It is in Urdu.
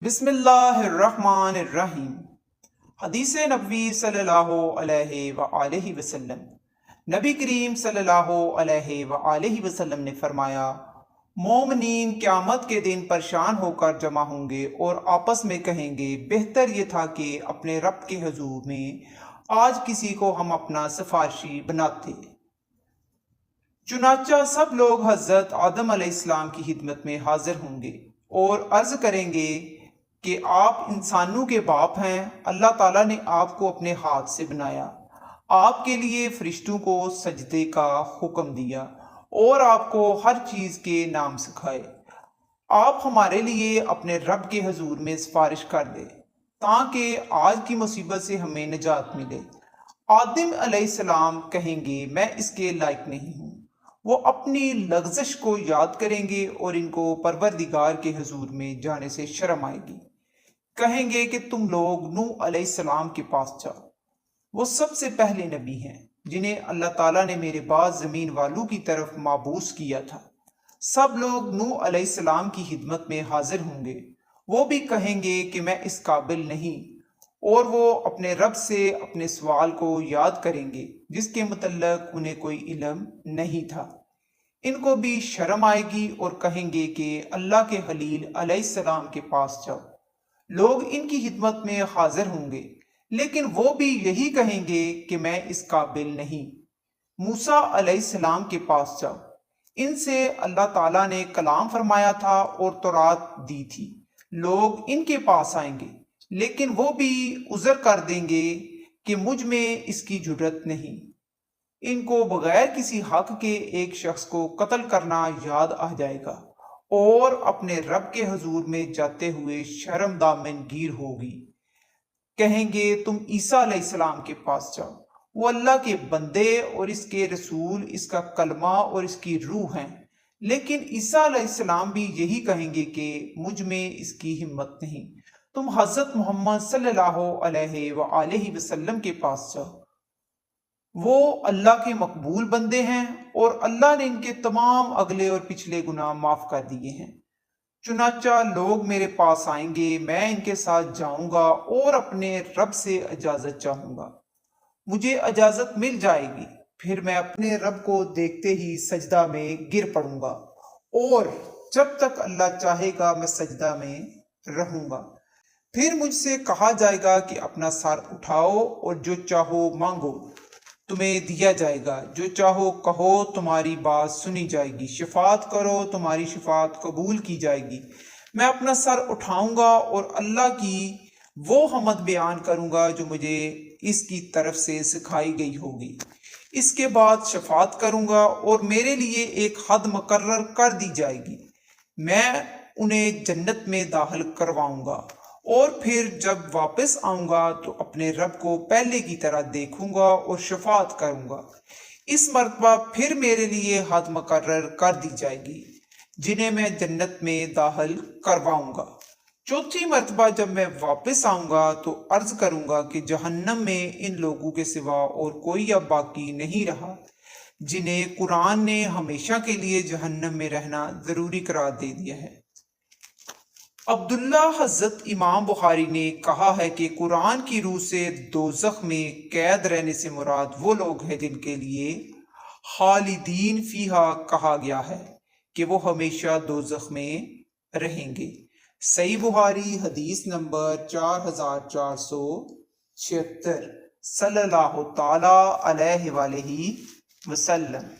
بسم اللہ الرحمن الرحیم۔ حدیث نبوی صلی اللہ علیہ وآلہ وسلم۔ نبی کریم صلی اللہ علیہ وآلہ وسلم نے فرمایا، مومنین قیامت کے دن پریشان ہو کر جمع ہوں گے اور آپس میں کہیں گے، بہتر یہ تھا کہ اپنے رب کے حضور میں آج کسی کو ہم اپنا سفارشی بناتے۔ چنانچہ سب لوگ حضرت آدم علیہ السلام کی خدمت میں حاضر ہوں گے اور عرض کریں گے کہ آپ انسانوں کے باپ ہیں، اللہ تعالیٰ نے آپ کو اپنے ہاتھ سے بنایا، آپ کے لیے فرشتوں کو سجدے کا حکم دیا اور آپ کو ہر چیز کے نام سکھائے۔ آپ ہمارے لیے اپنے رب کے حضور میں سفارش کر دیں تاکہ آج کی مصیبت سے ہمیں نجات ملے۔ آدم علیہ السلام کہیں گے، میں اس کے لائق نہیں ہوں۔ وہ اپنی لغزش کو یاد کریں گے اور ان کو پروردگار کے حضور میں جانے سے شرم آئے گی۔ کہیں گے کہ تم لوگ نوح علیہ السلام کے پاس جاؤ، وہ سب سے پہلے نبی ہیں جنہیں اللہ تعالیٰ نے میرے بعد زمین والوں کی طرف مبعوث کیا تھا۔ سب لوگ نوح علیہ السلام کی خدمت میں حاضر ہوں گے، وہ بھی کہیں گے کہ میں اس قابل نہیں، اور وہ اپنے رب سے اپنے سوال کو یاد کریں گے جس کے متعلق انہیں کوئی علم نہیں تھا۔ ان کو بھی شرم آئے گی اور کہیں گے کہ اللہ کے خلیل علیہ السلام کے پاس جاؤ۔ لوگ ان کی خدمت میں حاضر ہوں گے، لیکن وہ بھی یہی کہیں گے کہ میں اس قابل نہیں۔ موسیٰ علیہ السلام کے پاس جاؤ، ان سے اللہ تعالیٰ نے کلام فرمایا تھا اور تورات دی تھی۔ لوگ ان کے پاس آئیں گے، لیکن وہ بھی عذر کر دیں گے کہ مجھ میں اس کی جرت نہیں۔ ان کو بغیر کسی حق کے ایک شخص کو قتل کرنا یاد آ جائے گا اور اپنے رب کے حضور میں جاتے ہوئے شرم دامن گیر ہوگی۔ کہیں گے، تم عیسیٰ علیہ السلام کے پاس جاؤ، وہ اللہ کے بندے اور اس کے رسول، اس کا کلمہ اور اس کی روح ہیں۔ لیکن عیسیٰ علیہ السلام بھی یہی کہیں گے کہ مجھ میں اس کی ہمت نہیں۔ تم حضرت محمد صلی اللہ علیہ وآلہ وسلم کے پاس جاؤ، وہ اللہ کے مقبول بندے ہیں اور اللہ نے ان کے تمام اگلے اور پچھلے گناہ معاف کر دیے ہیں۔ چنانچہ لوگ میرے پاس آئیں گے، میں ان کے ساتھ جاؤں گا اور اپنے رب سے اجازت چاہوں گا۔ مجھے اجازت مل جائے گی، پھر میں اپنے رب کو دیکھتے ہی سجدہ میں گر پڑوں گا اور جب تک اللہ چاہے گا میں سجدہ میں رہوں گا۔ پھر مجھ سے کہا جائے گا کہ اپنا سر اٹھاؤ اور جو چاہو مانگو، تمہیں دیا جائے گا، جو چاہو کہو، تمہاری بات سنی جائے گی، شفاعت کرو، تمہاری شفاعت قبول کی جائے گی۔ میں اپنا سر اٹھاؤں گا اور اللہ کی وہ حمد بیان کروں گا جو مجھے اس کی طرف سے سکھائی گئی ہوگی۔ اس کے بعد شفاعت کروں گا اور میرے لیے ایک حد مقرر کر دی جائے گی، میں انہیں جنت میں داخل کرواؤں گا، اور پھر جب واپس آؤں گا تو اپنے رب کو پہلے کی طرح دیکھوں گا اور شفاعت کروں گا۔ اس مرتبہ پھر میرے لیے حد مقرر کر دی جائے گی جنہیں میں جنت میں داخل کرواؤں گا۔ چوتھی مرتبہ جب میں واپس آؤں گا تو عرض کروں گا کہ جہنم میں ان لوگوں کے سوا اور کوئی اب باقی نہیں رہا جنہیں قرآن نے ہمیشہ کے لیے جہنم میں رہنا ضروری قرار دے دیا ہے۔ عبداللہ حضرت امام بخاری نے کہا ہے کہ قرآن کی روح سے دوزخ میں قید رہنے سے مراد وہ لوگ ہیں جن کے لیے خالدین فیہا کہا گیا ہے کہ وہ ہمیشہ دوزخ میں رہیں گے۔ صحیح بخاری حدیث نمبر 4476۔ صلی اللہ تعالی علیہ وآلہ وسلم۔